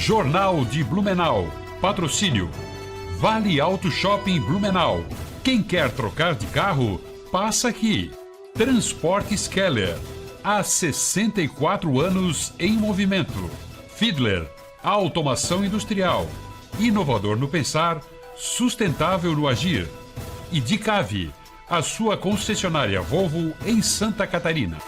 Jornal de Blumenau. Patrocínio. Vale Auto Shopping Blumenau. Quem quer trocar de carro, passa aqui. Transportes Keller. Há 64 anos em movimento. Fiedler. Automação industrial. Inovador no pensar, sustentável no agir. E Dicave, a sua concessionária Volvo em Santa Catarina.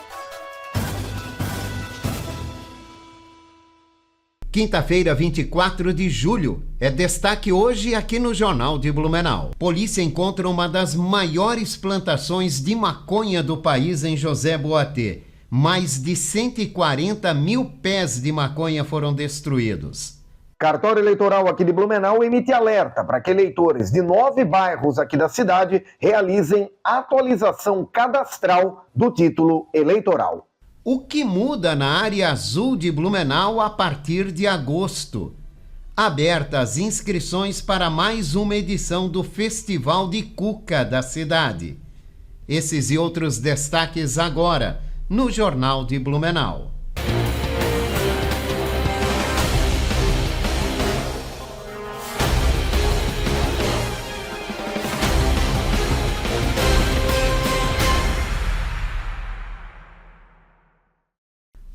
Quinta-feira, 24 de julho, é destaque hoje aqui no Jornal de Blumenau. Polícia encontra uma das maiores plantações de maconha do país em José Boatê. Mais de 140 mil pés de maconha foram destruídos. Cartório Eleitoral aqui de Blumenau emite alerta para que eleitores de 9 bairros aqui da cidade realizem atualização cadastral do título eleitoral. O que muda na área azul de Blumenau a partir de agosto? Abertas as inscrições para mais uma edição do Festival de Cuca da cidade. Esses e outros destaques agora no Jornal de Blumenau.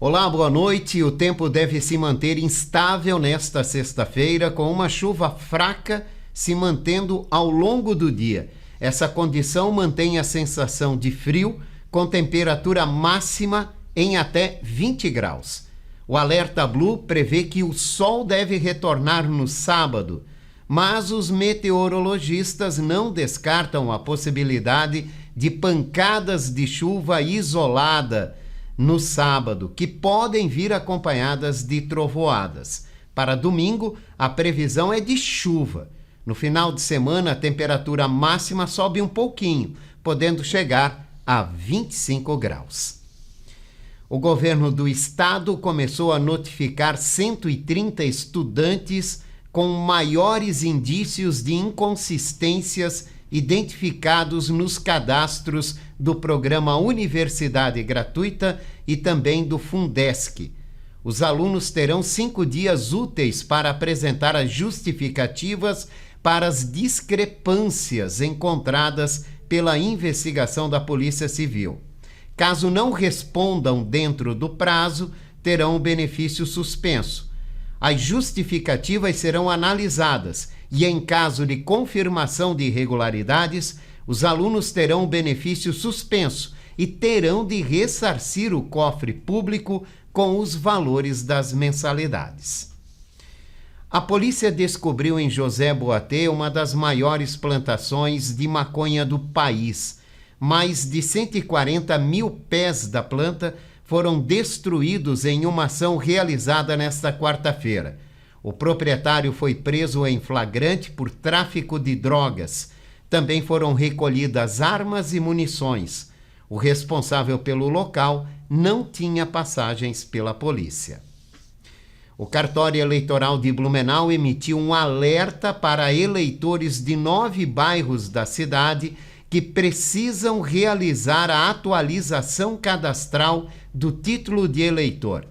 Olá, boa noite. O tempo deve se manter instável nesta sexta-feira, com uma chuva fraca se mantendo ao longo do dia. Essa condição mantém a sensação de frio, com temperatura máxima em até 20 graus. O alerta Blue prevê que o sol deve retornar no sábado, mas os meteorologistas não descartam a possibilidade de pancadas de chuva isolada no sábado, que podem vir acompanhadas de trovoadas. Para domingo, a previsão é de chuva. No final de semana, a temperatura máxima sobe um pouquinho, podendo chegar a 25 graus. O governo do estado começou a notificar 130 estudantes com maiores indícios de inconsistências identificados nos cadastros do programa Universidade Gratuita e também do Fundesc. Os alunos terão 5 dias úteis para apresentar as justificativas para as discrepâncias encontradas pela investigação da Polícia Civil. Caso não respondam dentro do prazo, terão o benefício suspenso. As justificativas serão analisadas e, em caso de confirmação de irregularidades, os alunos terão o benefício suspenso e terão de ressarcir o cofre público com os valores das mensalidades. A polícia descobriu em José Boatê uma das maiores plantações de maconha do país. Mais de 140 mil pés da planta foram destruídos em uma ação realizada nesta quarta-feira. O proprietário foi preso em flagrante por tráfico de drogas. Também foram recolhidas armas e munições. O responsável pelo local não tinha passagens pela polícia. O Cartório Eleitoral de Blumenau emitiu um alerta para eleitores de 9 bairros da cidade que precisam realizar a atualização cadastral do título de eleitor.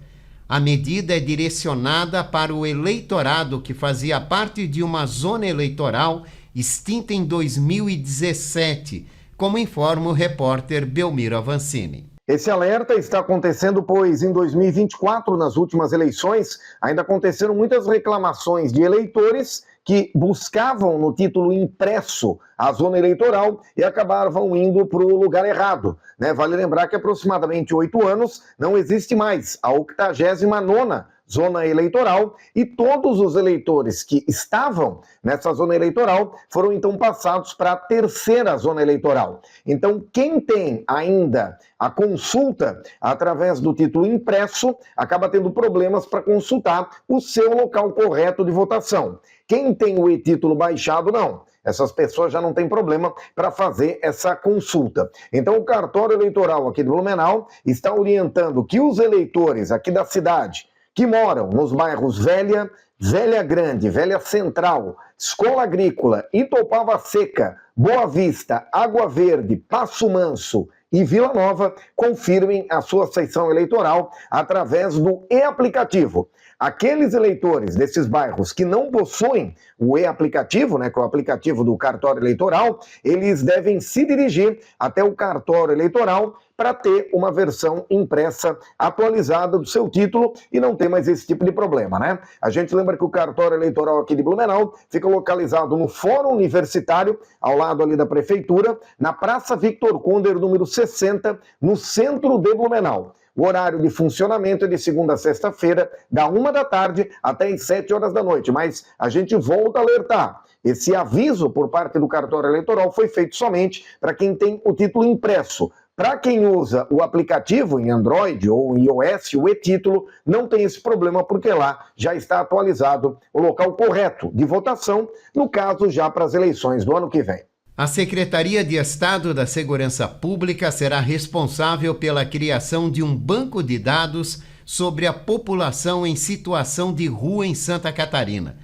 A medida é direcionada para o eleitorado que fazia parte de uma zona eleitoral extinta em 2017, como informa o repórter Belmiro Avancini. Esse alerta está acontecendo pois em 2024, nas últimas eleições, ainda aconteceram muitas reclamações de eleitores que buscavam no título impresso a zona eleitoral e acabavam indo para o lugar errado. Vale lembrar que há aproximadamente 8 anos não existe mais a 89ª zona eleitoral e todos os eleitores que estavam nessa zona eleitoral foram então passados para a 3ª zona eleitoral. Então, quem tem ainda a consulta através do título impresso acaba tendo problemas para consultar o seu local correto de votação. Quem tem o e-título baixado, não. Essas pessoas já não têm problema para fazer essa consulta. Então, o Cartório Eleitoral aqui de Blumenau está orientando que os eleitores aqui da cidade que moram nos bairros Velha, Velha Grande, Velha Central, Escola Agrícola, Itopava Seca, Boa Vista, Água Verde, Passo Manso e Vila Nova confirmem a sua seção eleitoral através do e-aplicativo. aqueles eleitores desses bairros que não possuem o e-aplicativo, né, que é o aplicativo do cartório eleitoral, eles devem se dirigir até o cartório eleitoral para ter uma versão impressa atualizada do seu título e não ter mais esse tipo de problema, né? A gente lembra que o cartório eleitoral aqui de Blumenau fica localizado no Fórum Universitário, ao lado ali da Prefeitura, na Praça Victor Conder, número 60, no centro de Blumenau. O horário de funcionamento é de segunda a sexta-feira, da 1 da tarde até as 7 horas da noite. Mas a gente volta a alertar. Esse aviso por parte do cartório eleitoral foi feito somente para quem tem o título impresso. Para quem usa o aplicativo em Android ou em iOS, o e-título, não tem esse problema, porque lá já está atualizado o local correto de votação, no caso já para as eleições do ano que vem. A Secretaria de Estado da Segurança Pública será responsável pela criação de um banco de dados sobre a população em situação de rua em Santa Catarina.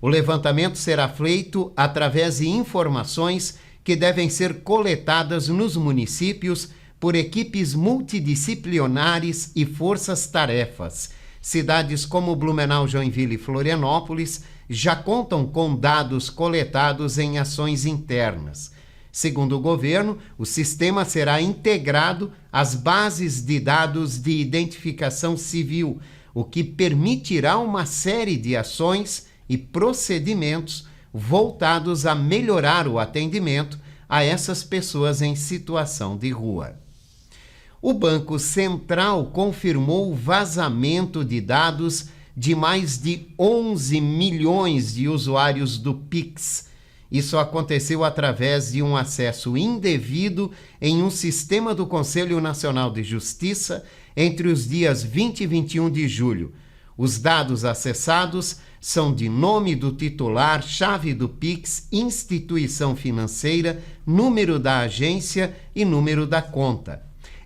O levantamento será feito através de informações que devem ser coletadas nos municípios por equipes multidisciplinares e forças-tarefas. Cidades como Blumenau, Joinville e Florianópolis já contam com dados coletados em ações internas. Segundo o governo, o sistema será integrado às bases de dados de identificação civil, o que permitirá uma série de ações e procedimentos voltados a melhorar o atendimento a essas pessoas em situação de rua. O Banco Central confirmou o vazamento de dados de mais de 11 milhões de usuários do Pix. Isso aconteceu através de um acesso indevido em um sistema do Conselho Nacional de Justiça entre os dias 20 e 21 de julho. Os dados acessados são de nome do titular, chave do Pix, instituição financeira, número da agência e número da conta.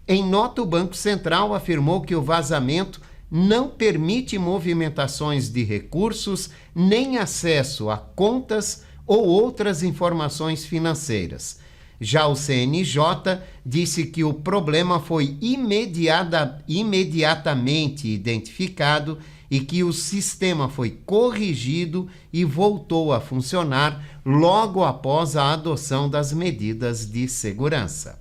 Em nota, o Banco Central afirmou que o vazamento não permite movimentações de recursos nem acesso a contas ou outras informações financeiras. Já o CNJ disse que o problema foi imediatamente identificado e que o sistema foi corrigido e voltou a funcionar logo após a adoção das medidas de segurança.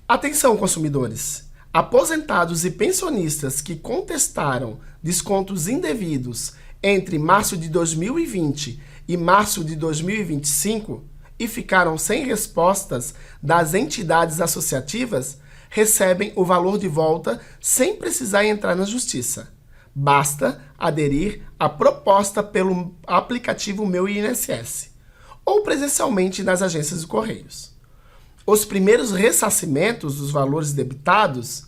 Atenção, consumidores! Aposentados e pensionistas que contestaram descontos indevidos entre março de 2020 e março de 2025 e ficaram sem respostas das entidades associativas, recebem o valor de volta sem precisar entrar na justiça. Basta aderir à proposta pelo aplicativo Meu INSS ou presencialmente nas agências de Correios. Os primeiros ressarcimentos dos valores debitados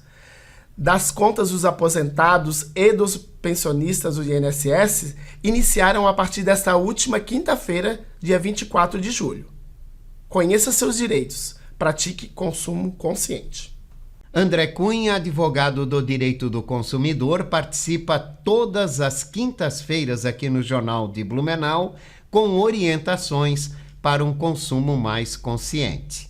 das contas dos aposentados e dos pensionistas do INSS iniciaram a partir desta última quinta-feira, dia 24 de julho. Conheça seus direitos. Pratique consumo consciente. André Cunha, advogado do Direito do Consumidor, participa todas as quintas-feiras aqui no Jornal de Blumenau com orientações para um consumo mais consciente.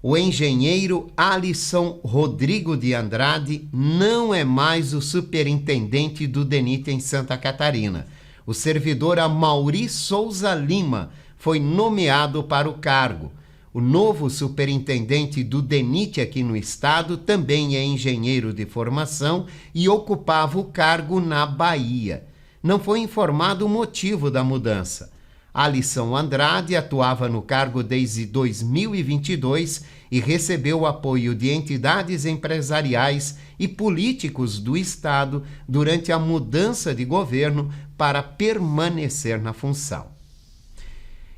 O engenheiro Alisson Rodrigo de Andrade não é mais o superintendente do DENIT em Santa Catarina. O servidor Amaury Souza Lima foi nomeado para o cargo. O novo superintendente do DENIT aqui no estado também é engenheiro de formação e ocupava o cargo na Bahia. Não foi informado o motivo da mudança. Alisson Andrade atuava no cargo desde 2022 e recebeu o apoio de entidades empresariais e políticos do estado durante a mudança de governo para permanecer na função.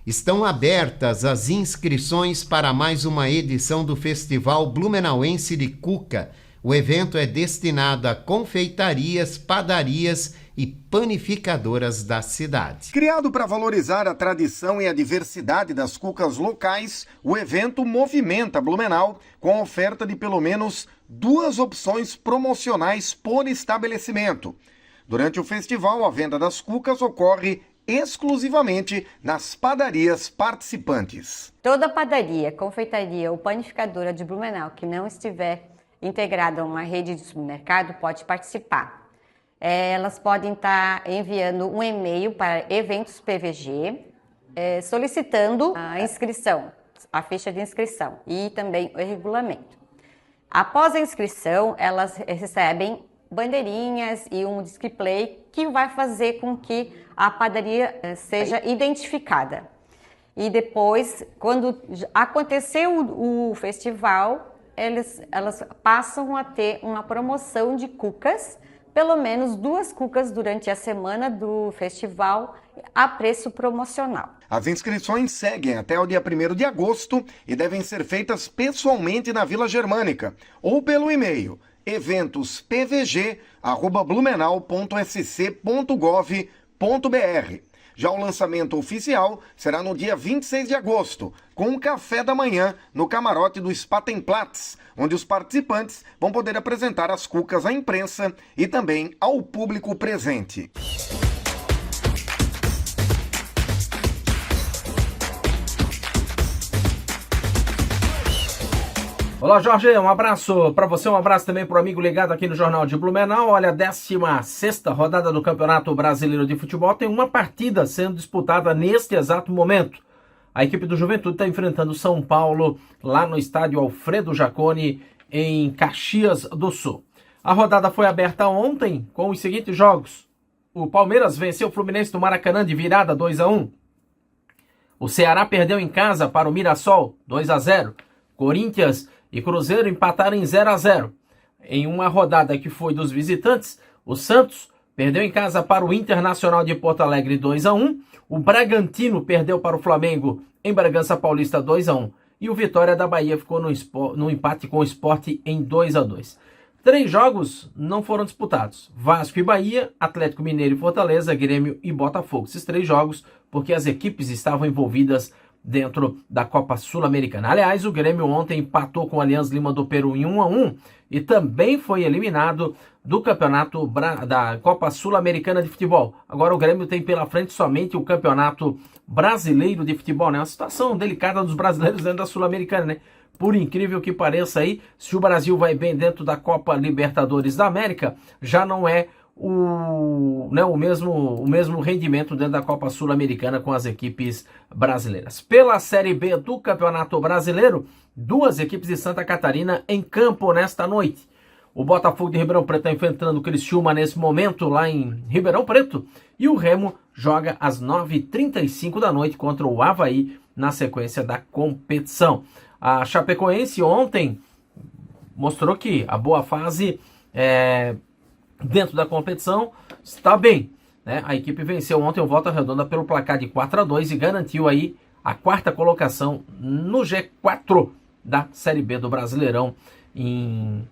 Estão abertas as inscrições para mais uma edição do Festival Blumenauense de Cuca. O evento é destinado a confeitarias, padarias e panificadoras da cidade. Criado para valorizar a tradição e a diversidade das cucas locais, o evento movimenta Blumenau com a oferta de pelo menos 2 opções promocionais por estabelecimento. Durante o festival, a venda das cucas ocorre exclusivamente nas padarias participantes. Toda padaria, confeitaria ou panificadora de Blumenau que não estiver integrada a uma rede de supermercado pode participar. Elas podem estar enviando um e-mail para Eventos PVG, solicitando a inscrição, a ficha de inscrição e também o regulamento. Após a inscrição, elas recebem bandeirinhas e um display que vai fazer com que a padaria seja identificada. E depois, quando acontecer o festival, elas passam a ter uma promoção de cucas, pelo menos 2 cucas durante a semana do festival, a preço promocional. As inscrições seguem até o dia 1º de agosto e devem ser feitas pessoalmente na Vila Germânica ou pelo e-mail eventospvg@blumenau.sc.gov.br. Já o lançamento oficial será no dia 26 de agosto, com um café da manhã no camarote do Spatenplatz, onde os participantes vão poder apresentar as cucas à imprensa e também ao público presente. Olá, Jorge, um abraço para você, um abraço também para o amigo ligado aqui no Jornal de Blumenau. Olha, a 16ª rodada do Campeonato Brasileiro de Futebol tem uma partida sendo disputada neste exato momento. A equipe do Juventude está enfrentando o São Paulo lá no estádio Alfredo Jaconi, em Caxias do Sul. A rodada foi aberta ontem com os seguintes jogos. O Palmeiras venceu o Fluminense do Maracanã de virada 2-1. O Ceará perdeu em casa para o Mirassol 2-0. Corinthians e Cruzeiro empataram em 0-0. Em uma rodada que foi dos visitantes, o Santos perdeu em casa para o Internacional de Porto Alegre 2-1. O Bragantino perdeu para o Flamengo em Bragança Paulista 2-1. E o Vitória da Bahia ficou no empate com o Sport em 2-2. 3 jogos não foram disputados. Vasco e Bahia, Atlético Mineiro e Fortaleza, Grêmio e Botafogo. Esses 3 jogos porque as equipes estavam envolvidas dentro da Copa Sul-Americana. Aliás, o Grêmio ontem empatou com o Alianza Lima do Peru em 1-1 e também foi eliminado do campeonato da Copa Sul-Americana de Futebol. Agora o Grêmio tem pela frente somente o Campeonato Brasileiro de Futebol, né? Uma situação delicada dos brasileiros dentro da Sul-Americana, né? Por incrível que pareça aí, se o Brasil vai bem dentro da Copa Libertadores da América, já não é o mesmo rendimento dentro da Copa Sul-Americana com as equipes brasileiras. Pela Série B do Campeonato Brasileiro, 2 equipes de Santa Catarina em campo nesta noite. O Botafogo de Ribeirão Preto está enfrentando o Criciúma nesse momento lá em Ribeirão Preto e o Remo joga às 9h35 da noite contra o Avaí na sequência da competição. A Chapecoense ontem mostrou que a boa fase dentro da competição está bem, né? A equipe venceu ontem o Volta Redonda pelo placar de 4-2 e garantiu aí a 4ª colocação no G4 da Série B do Brasileirão, em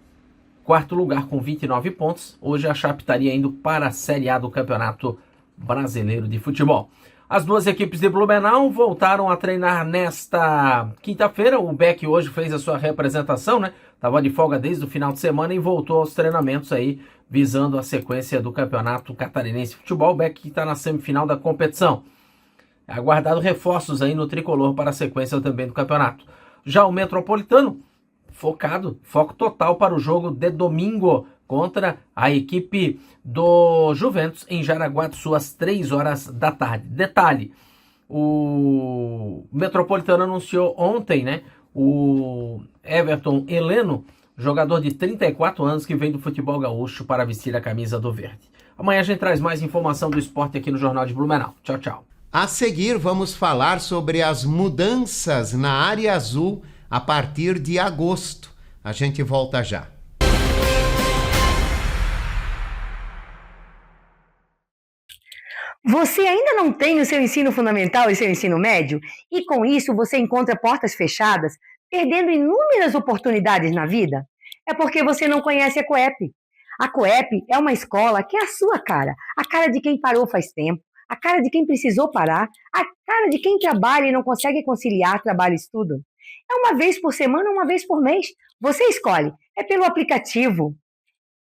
4º lugar com 29 pontos. Hoje a Chape estaria indo para a Série A do Campeonato Brasileiro de Futebol. As 2 equipes de Blumenau voltaram a treinar nesta quinta-feira. O Beck hoje fez a sua representação, né? Estava de folga desde o final de semana e voltou aos treinamentos aí, visando a sequência do Campeonato Catarinense de Futebol. O Beck está na semifinal da competição. É aguardado reforços aí no tricolor para a sequência também do campeonato. Já o Metropolitano, foco total para o jogo de domingo contra a equipe do Juventus em Jaraguá do Sul às 3h da tarde. Detalhe, o Metropolitano anunciou ontem, né, o Everton Heleno, jogador de 34 anos que vem do futebol gaúcho para vestir a camisa do verde. Amanhã a gente traz mais informação do esporte aqui no Jornal de Blumenau. Tchau, tchau. A seguir vamos falar sobre as mudanças na área azul a partir de agosto. A gente volta já. Você ainda não tem o seu ensino fundamental e seu ensino médio? E com isso você encontra portas fechadas, perdendo inúmeras oportunidades na vida? É porque você não conhece a Coep. A Coep é uma escola que é a sua cara, a cara de quem parou faz tempo, a cara de quem precisou parar, a cara de quem trabalha e não consegue conciliar trabalho e estudo. É uma vez por semana, uma vez por mês. Você escolhe. É pelo aplicativo.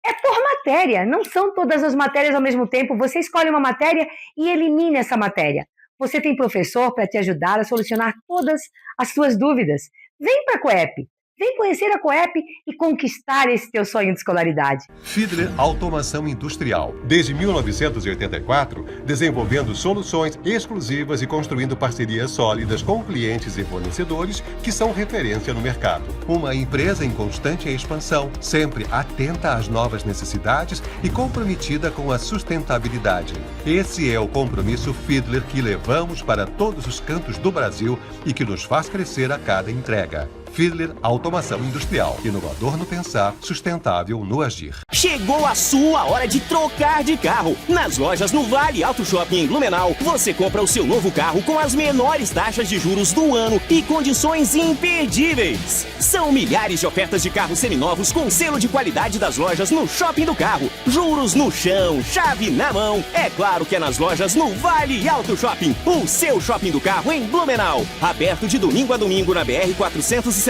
É por matéria, não são todas as matérias ao mesmo tempo. Você escolhe uma matéria e elimina essa matéria. Você tem professor para te ajudar a solucionar todas as suas dúvidas. Vem para a Coep. Vem conhecer a Coep e conquistar esse teu sonho de escolaridade. Fiedler Automação Industrial. Desde 1984, desenvolvendo soluções exclusivas e construindo parcerias sólidas com clientes e fornecedores que são referência no mercado. Uma empresa em constante expansão, sempre atenta às novas necessidades e comprometida com a sustentabilidade. Esse é o compromisso Fiedler que levamos para todos os cantos do Brasil e que nos faz crescer a cada entrega. Fiedler Automação Industrial. Inovador no pensar, sustentável no agir. Chegou a sua hora de trocar de carro. Nas lojas no Vale Auto Shopping em Blumenau, você compra o seu novo carro com as menores taxas de juros do ano e condições imperdíveis. São milhares de ofertas de carros seminovos com selo de qualidade das lojas no Shopping do Carro. Juros no chão, chave na mão. É claro que é nas lojas no Vale Auto Shopping, o seu shopping do carro em Blumenau. Aberto de domingo a domingo na BR-470,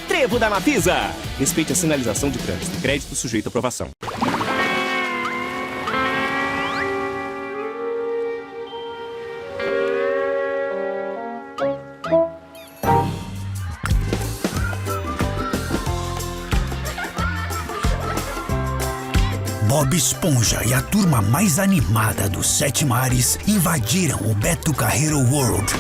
Trevo da Mafisa. Respeite a sinalização de trânsito. Crédito sujeito à aprovação. Bob Esponja e a turma mais animada dos 7 mares invadiram o Beto Carreiro World.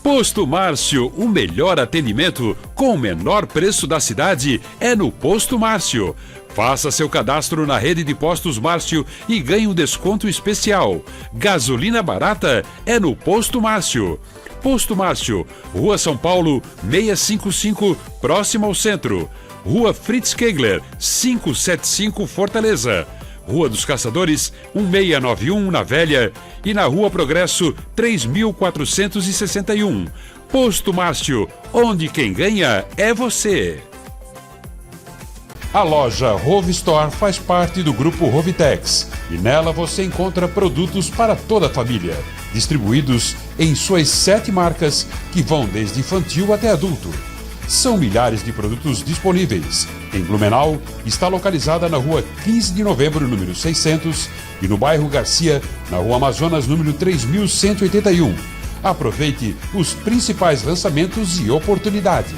Posto Márcio, o melhor atendimento com o menor preço da cidade é no Posto Márcio. Faça seu cadastro na rede de postos Márcio e ganhe um desconto especial. Gasolina barata é no Posto Márcio. Posto Márcio, Rua São Paulo, 655, próximo ao centro. Rua Fritz Kegler, 575, Fortaleza. Rua dos Caçadores, 1691, na Velha, e na Rua Progresso, 3461. Posto Márcio, onde quem ganha é você. A loja Rove Store faz parte do grupo Rovitex e nela você encontra produtos para toda a família, distribuídos em suas 7 marcas que vão desde infantil até adulto. São milhares de produtos disponíveis. Em Blumenau, está localizada na Rua 15 de Novembro, número 600, e no bairro Garcia, na Rua Amazonas, número 3181. Aproveite os principais lançamentos e oportunidades.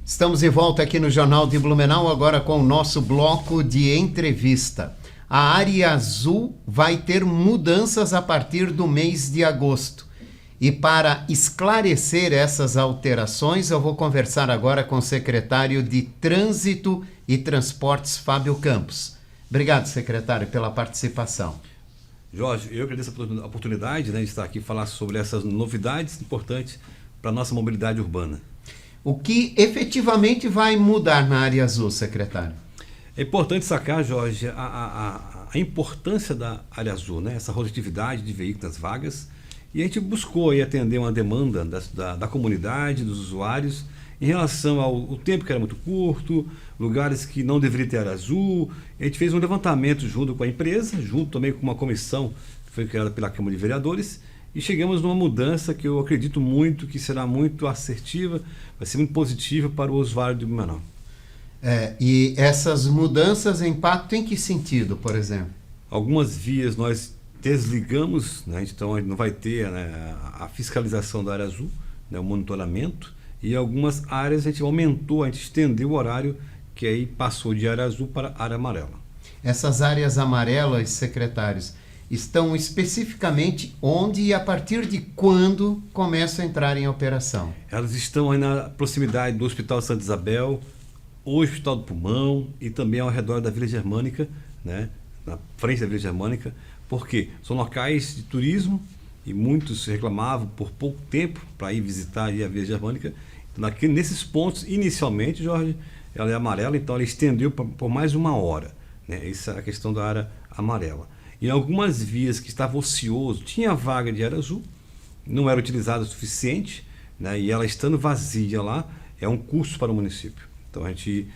Estamos de volta aqui no Jornal de Blumenau, agora com o nosso bloco de entrevista. A Área Azul vai ter mudanças a partir do mês de agosto. E para esclarecer essas alterações, eu vou conversar agora com o secretário de Trânsito e Transportes, Fábio Campos. Obrigado, secretário, pela participação. Jorge, eu agradeço a oportunidade, de estar aqui e falar sobre essas novidades importantes para a nossa mobilidade urbana. O que efetivamente vai mudar na Área Azul, secretário? É importante sacar, Jorge, a importância da Área Azul, essa rotatividade de veículos vagas, e a gente buscou aí atender uma demanda da comunidade, dos usuários, em relação ao tempo que era muito curto, lugares que não deveriam ter Área Azul. A gente fez um levantamento junto com a empresa, junto também com uma comissão que foi criada pela Câmara de Vereadores, e chegamos numa mudança que eu acredito muito que será muito assertiva, vai ser muito positiva para o usuário de Blumenau. E essas mudanças impactam em que sentido, por exemplo? Algumas vias nós desligamos, então não vai ter a fiscalização da Área Azul, o monitoramento, e algumas áreas a gente aumentou, a gente estendeu o horário, que aí passou de Área Azul para Área Amarela. Essas áreas amarelas, secretários, estão especificamente onde e a partir de quando começam a entrar em operação? Elas estão aí na proximidade do Hospital Santa Isabel, o Hospital do Pulmão e também ao redor da Vila Germânica, na frente da Vila Germânica, porque são locais de turismo e muitos reclamavam por pouco tempo para ir visitar aí a Vila Germânica. Então, nesses pontos, inicialmente, Jorge, ela é amarela, então ela estendeu por mais 1 hora. Essa é a questão da área amarela. Em algumas vias que estavam ocioso, tinha vaga de Área Azul, não era utilizada o suficiente, e ela estando vazia lá, é um custo para o município. Então a gente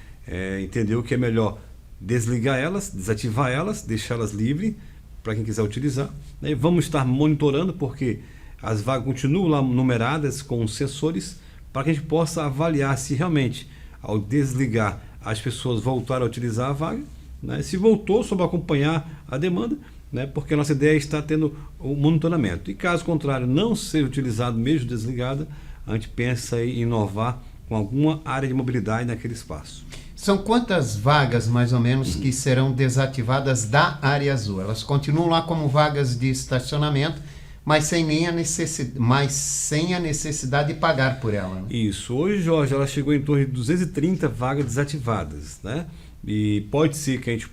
entendeu que é melhor desligar elas, desativar elas, deixá-las livres para quem quiser utilizar. Né? Vamos estar monitorando, porque as vagas continuam lá numeradas com sensores, para que a gente possa avaliar se realmente, ao desligar, as pessoas voltaram a utilizar a vaga, né? Se voltou, só para acompanhar a demanda, né? Porque a nossa ideia é estar tendo o monitoramento. E caso contrário, não ser utilizado mesmo desligada, a gente pensa em inovar com alguma área de mobilidade naquele espaço. São quantas vagas, mais ou menos, que serão desativadas da área azul? Elas continuam lá como vagas de estacionamento, mas sem a necessidade de pagar por ela. Né? Isso. Hoje, Jorge, ela chegou em torno de 230 vagas desativadas, né? E pode ser que a gente,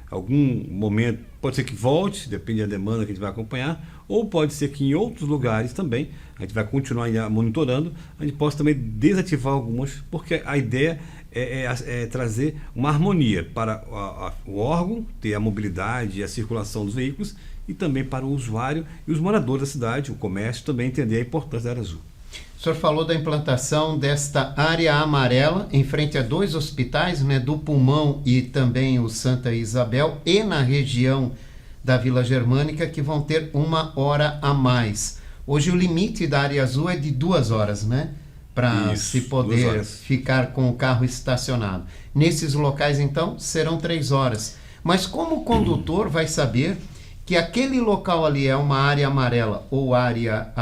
algum momento, pode ser que volte, depende da demanda que a gente vai acompanhar, ou pode ser que em outros lugares também, a gente vai continuar monitorando, a gente possa também desativar algumas, porque a ideia é trazer uma harmonia para o órgão, ter a mobilidade e a circulação dos veículos, e também para o usuário e os moradores da cidade, o comércio, também entender a importância da área azul. O senhor falou da implantação desta área amarela em frente a 2 hospitais, né, do Pulmão e também o Santa Isabel, e na região da Vila Germânica, que vão ter 1 hora a mais. Hoje o limite da área azul é de 2 horas, né? Para se poder ficar com o carro estacionado. Nesses locais, então, serão 3 horas. Mas como o condutor vai saber que aquele local ali é uma área amarela ou área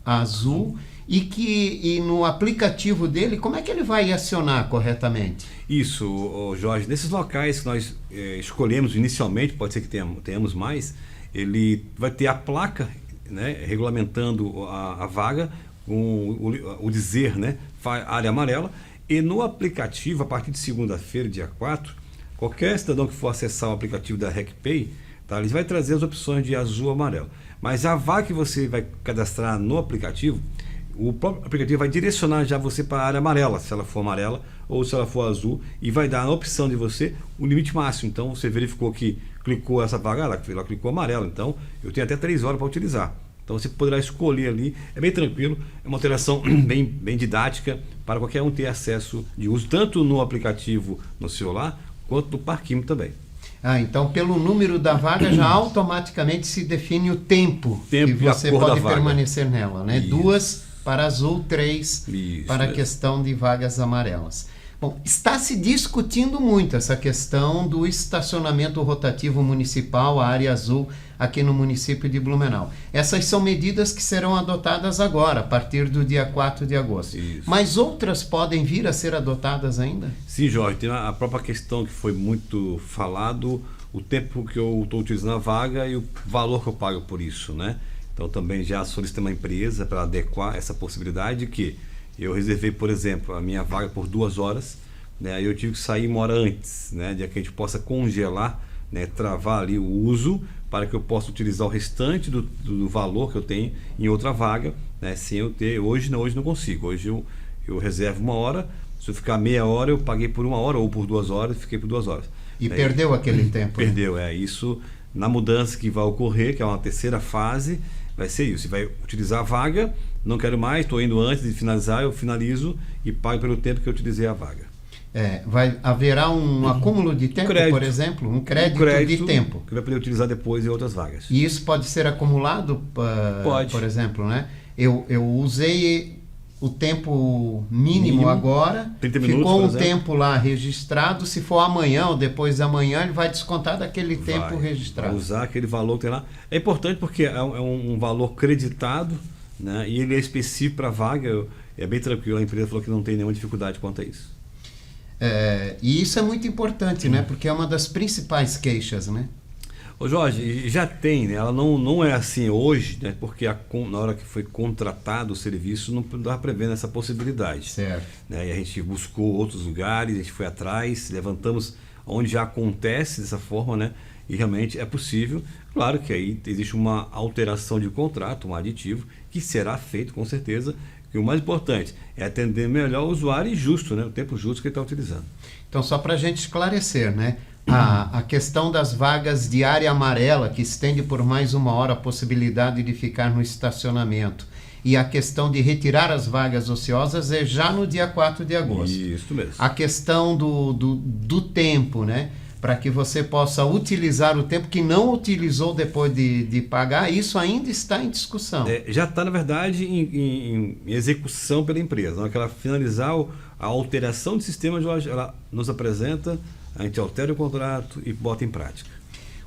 azul, e no aplicativo dele, como é que ele vai acionar corretamente? Isso, Jorge, nesses locais que nós escolhemos inicialmente, pode ser que tenhamos mais, ele vai ter a placa, né, regulamentando a vaga, com o dizer, né, área amarela, e no aplicativo, a partir de segunda-feira, dia 4, qualquer cidadão que for acessar o aplicativo da RecPay, tá, ele vai trazer as opções de azul e amarelo. Mas a vaga que você vai cadastrar no aplicativo, o próprio aplicativo vai direcionar já você para a área amarela, se ela for amarela ou se ela for azul, e vai dar a opção de você o limite máximo. Então você verificou que clicou essa vaga, ela clicou amarela, então eu tenho até 3 horas para utilizar. Então você poderá escolher ali, é bem tranquilo, é uma alteração bem didática para qualquer um ter acesso de uso, tanto no aplicativo no celular, quanto no parquímetro também. Então pelo número da vaga já automaticamente se define o tempo que você pode permanecer nela, né? Isso. 2 para azul, 3 para a questão de vagas amarelas. Bom, está se discutindo muito essa questão do estacionamento rotativo municipal, a área azul, aqui no município de Blumenau. Essas são medidas que serão adotadas agora, a partir do dia 4 de agosto. Isso. Mas outras podem vir a ser adotadas ainda? Sim, Jorge, tem a própria questão que foi muito falado, o tempo que eu estou utilizando a vaga e o valor que eu pago por isso, né? Então também já solicitei uma empresa para adequar essa possibilidade de que eu reservei, por exemplo, a minha vaga por 2 horas, né? Aí eu tive que sair 1 hora antes, né? De que a gente possa congelar, né? Travar ali o uso para que eu possa utilizar o restante do valor que eu tenho em outra vaga, né? Sem eu ter, hoje não consigo, hoje eu reservo 1 hora, se eu ficar meia hora eu paguei por 1 hora ou por 2 horas, fiquei por 2 horas. E perdeu aquele tempo. Perdeu, né? Isso na mudança que vai ocorrer, que é uma terceira fase, vai ser isso. Você vai utilizar a vaga, não quero mais, estou indo antes de finalizar, eu finalizo e pago pelo tempo que eu utilizei a vaga. Haverá um acúmulo de tempo, por exemplo? Um crédito de tempo. Que vai poder utilizar depois em outras vagas. E isso pode ser acumulado, pode. Por exemplo, né? Eu usei o tempo mínimo agora, 30 minutos, ficou um tempo lá registrado, se for amanhã ou depois de amanhã, ele vai descontar daquele tempo registrado. Vai usar aquele valor que tem lá. É importante porque é um valor creditado, né? E ele é específico para a vaga, é bem tranquilo, a empresa falou que não tem nenhuma dificuldade quanto a isso. E isso é muito importante, né? Porque é uma das principais queixas, né? Ô Jorge, já tem, né? Ela não é assim hoje, né? Porque na hora que foi contratado o serviço não estava prevendo essa possibilidade. Certo. Né? E a gente buscou outros lugares, a gente foi atrás, levantamos onde já acontece dessa forma, né? E realmente é possível. Claro que aí existe uma alteração de contrato, um aditivo, que será feito com certeza. E o mais importante é atender melhor o usuário e justo, né? O tempo justo que ele está utilizando. Então, só para a gente esclarecer, né? A questão das vagas de área amarela, que estende por mais 1 hora a possibilidade de ficar no estacionamento, e a questão de retirar as vagas ociosas é já no dia 4 de agosto. Isso mesmo. A questão do tempo, né? para que você possa utilizar o tempo que não utilizou depois de pagar, isso ainda está em discussão. Já está, na verdade, em execução pela empresa. Na hora que ela finalizar a alteração de sistema, ela nos apresenta, a gente altera o contrato e bota em prática.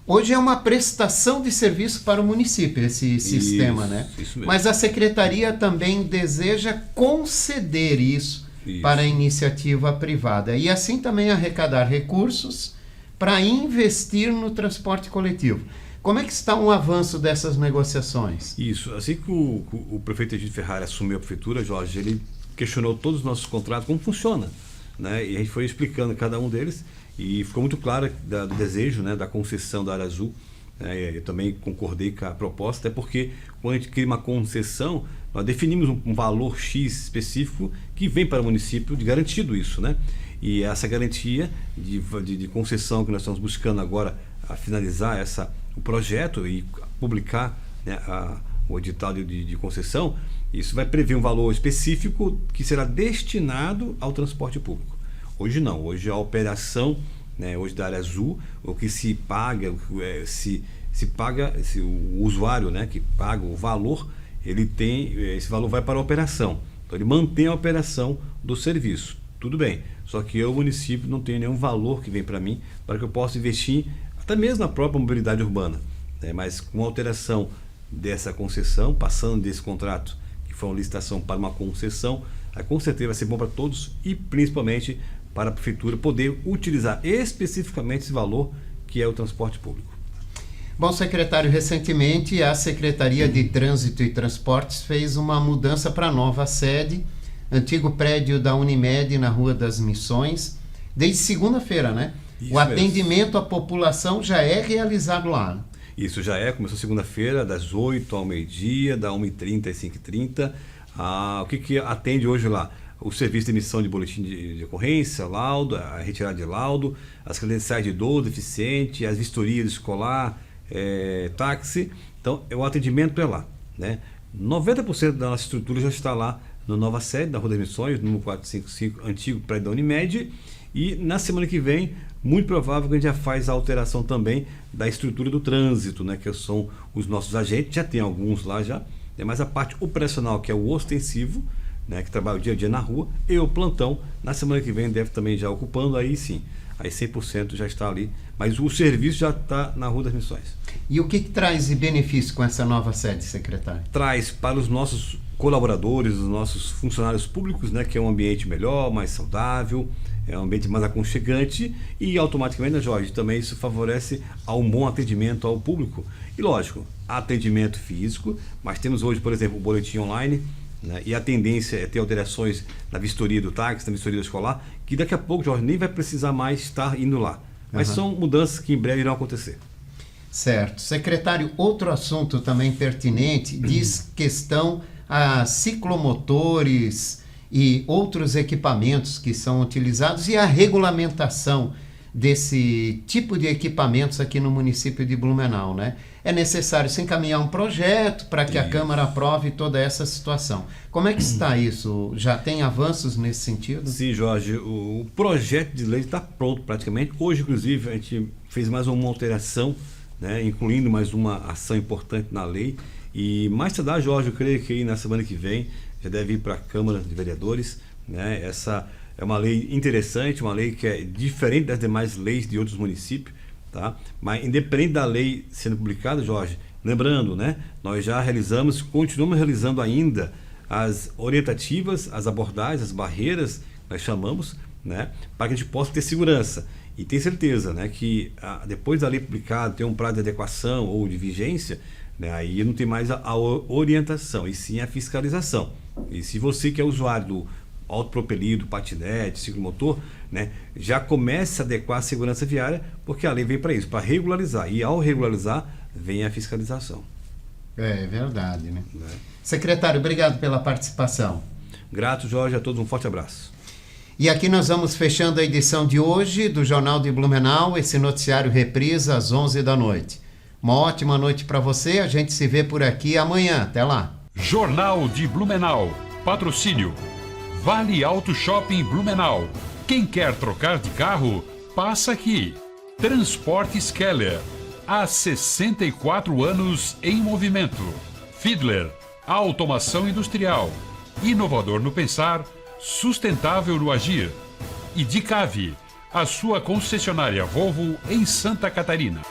Hoje é uma prestação de serviço para o município esse sistema, né? Isso mesmo. Mas a secretaria também deseja conceder isso para a iniciativa privada e assim também arrecadar recursos para investir no transporte coletivo. Como é que está o avanço dessas negociações? Isso. Assim que o prefeito Egídio Ferrari assumiu a prefeitura, Jorge, ele questionou todos os nossos contratos, como funciona, né? E a gente foi explicando cada um deles e ficou muito claro do desejo, né, da concessão da área azul. Eu também concordei com a proposta, até porque quando a gente cria uma concessão, nós definimos um valor X específico que vem para o município de garantido isso, né? E essa garantia de concessão que nós estamos buscando agora a finalizar o projeto e publicar, né, o edital de concessão, isso vai prever um valor específico que será destinado ao transporte público. Hoje não, hoje a operação, né, hoje da área azul, o que se paga, o usuário, né, que paga o valor, esse valor vai para a operação. Então ele mantém a operação do serviço. Tudo bem, só que eu, município, não tenho nenhum valor que vem para mim para que eu possa investir até mesmo na própria mobilidade urbana, né? Mas com a alteração dessa concessão, passando desse contrato, que foi uma licitação para uma concessão, aí com certeza vai ser bom para todos e principalmente para a prefeitura poder utilizar especificamente esse valor que é o transporte público. Bom, secretário, recentemente a Secretaria de Trânsito e Transportes fez uma mudança para a nova sede, antigo prédio da Unimed na Rua das Missões, desde segunda-feira, né? Isso o atendimento à população já é realizado lá. Isso já começou segunda-feira, das 8 ao meio-dia, da 1h30 às 5h30. O que atende hoje lá? O serviço de emissão de boletim de ocorrência, laudo, a retirada de laudo, as credenciais de idoso, deficiente, as vistorias escolar, táxi. Então, o atendimento é lá, né? 90% da nossa estrutura já está lá na nova sede da Rua das Missões, número 455, antigo prédio da Unimed. E na semana que vem, muito provável que a gente já faz a alteração também da estrutura do trânsito, né? Que são os nossos agentes, já tem alguns lá já, né? Mas a parte operacional, que é o ostensivo, né? Que trabalha o dia a dia na rua, e o plantão, na semana que vem deve também já ocupando, aí sim, aí 100% já está ali, mas o serviço já está na Rua das Missões. E o que traz de benefício com essa nova sede, secretário? Traz para os nossos colaboradores, os nossos funcionários públicos, né, que é um ambiente melhor, mais saudável, é um ambiente mais aconchegante e automaticamente, né, Jorge, também isso favorece ao bom atendimento ao público. E lógico, atendimento físico, mas temos hoje, por exemplo, o boletim online, né, e a tendência é ter alterações na vistoria do táxi, na vistoria escolar, que daqui a pouco, Jorge, nem vai precisar mais estar indo lá. Mas são mudanças que em breve irão acontecer. Certo. Secretário, outro assunto também pertinente diz questão a ciclomotores e outros equipamentos que são utilizados e a regulamentação desse tipo de equipamentos aqui no município de Blumenau, né? É necessário se encaminhar um projeto para que a Câmara aprove toda essa situação. Como é que está isso? Já tem avanços nesse sentido? Sim, Jorge, o projeto de lei está pronto praticamente. Hoje, inclusive, a gente fez mais uma alteração, né, incluindo mais uma ação importante na lei. E mais tarde, Jorge, eu creio que aí na semana que vem já deve ir para a Câmara de Vereadores, né? Essa é uma lei interessante, uma lei que é diferente das demais leis de outros municípios, tá? Mas independente da lei sendo publicada, Jorge, lembrando, né, nós já continuamos realizando ainda as orientativas, as abordagens, as barreiras, nós chamamos, né, para que a gente possa ter segurança. E ter certeza, né, que depois da lei publicada, tem um prazo de adequação ou de vigência, né, aí não tem mais a orientação, e sim a fiscalização. E se você que é usuário do autopropelido, patinete, ciclomotor, né, já começa a adequar a segurança viária, porque a lei vem para isso, para regularizar. E ao regularizar, vem a fiscalização. É verdade, né? Secretário, obrigado pela participação. Grato, Jorge, a todos um forte abraço. E aqui nós vamos fechando a edição de hoje do Jornal de Blumenau, esse noticiário reprisa às 11 da noite. Uma ótima noite para você, a gente se vê por aqui amanhã. Até lá. Jornal de Blumenau. Patrocínio Vale Auto Shopping Blumenau. Quem quer trocar de carro, passa aqui. Transportes Keller, há 64 anos em movimento. Fiedler, a automação industrial, inovador no pensar, sustentável no agir. E Dicave, a sua concessionária Volvo em Santa Catarina.